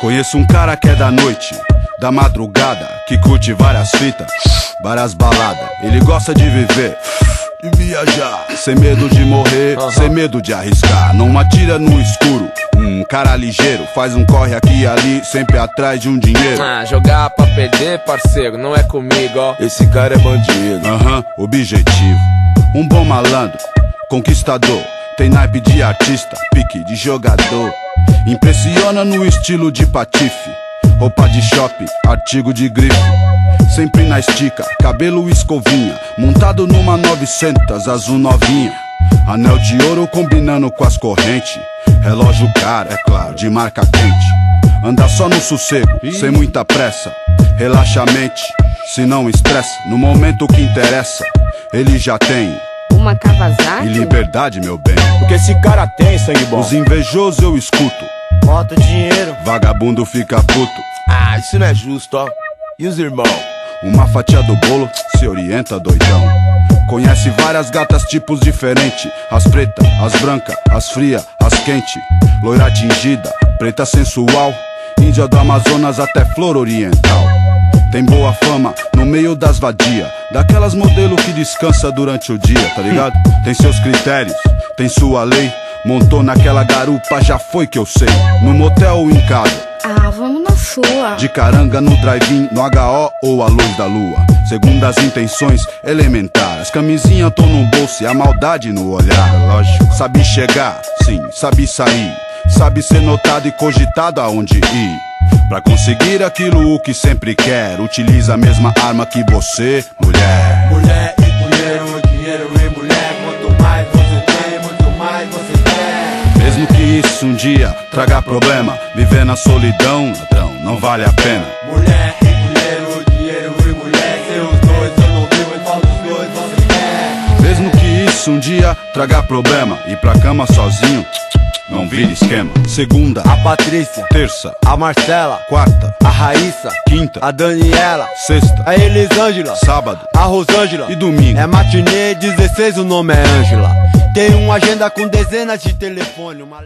Conheço um cara que é da noite, da madrugada, que curte várias fitas, várias baladas. Ele gosta de viver, de viajar, sem medo de morrer, sem medo de arriscar. Não atira no escuro, cara ligeiro, faz um corre aqui e ali, sempre atrás de um dinheiro. Jogar pra perder, parceiro, não é comigo, ó. Esse cara é bandido. Objetivo, um bom malandro, conquistador. Tem naipe de artista, pique de jogador. Impressiona no estilo de patife, roupa de shopping, artigo de grife. Sempre na estica, cabelo escovinha, montado numa 900 azul novinha. Anel de ouro combinando com as correntes, relógio caro, é claro, de marca quente. Anda só no sossego, sem muita pressa, relaxa a mente, se não estressa. No momento que interessa, ele já tem uma Kawasaki e liberdade, meu bem. Porque esse cara tem sangue bom. Os invejosos eu escuto, bota dinheiro, vagabundo fica puto. Isso não é justo, ó. E os irmãos? Uma fatia do bolo, se orienta, doidão. Conhece várias gatas, tipos diferentes. As pretas, as brancas, as frias, as quentes. Loira tingida, preta sensual, índia do Amazonas até flor oriental. Tem boa fama no meio das vadias, daquelas modelo que descansa durante o dia, tá ligado? Tem seus critérios, tem sua lei. Montou naquela garupa, já foi que eu sei. No motel ou em casa, vamos na sua. de caranga no drive-in, no HO ou a luz da lua. Segundo as intenções elementares, as camisinhas tão no bolso e a maldade no olhar. Lógico, sabe chegar, sim, sabe sair, sabe ser notado e cogitado aonde ir. Pra conseguir aquilo o que sempre quer, utiliza a mesma arma que você, mulher. Mulher e dinheiro, dinheiro e mulher. Quanto mais você tem, muito mais você quer. Mesmo que isso um dia traga problema, viver na solidão, ladrão, não vale a pena. Mulher e dinheiro, dinheiro e mulher. Seus dois eu não vivo, e falo dos dois você quer. Mesmo que isso um dia traga problema, ir pra cama sozinho, não vira esquema. Segunda, A Patrícia, terça, a Marcela, quarta, a Raíssa, quinta, a Daniela, sexta, a Elisângela, sábado a Rosângela e domingo. É matinê 16, o nome é Ângela. Tem uma agenda com dezenas de telefone, uma...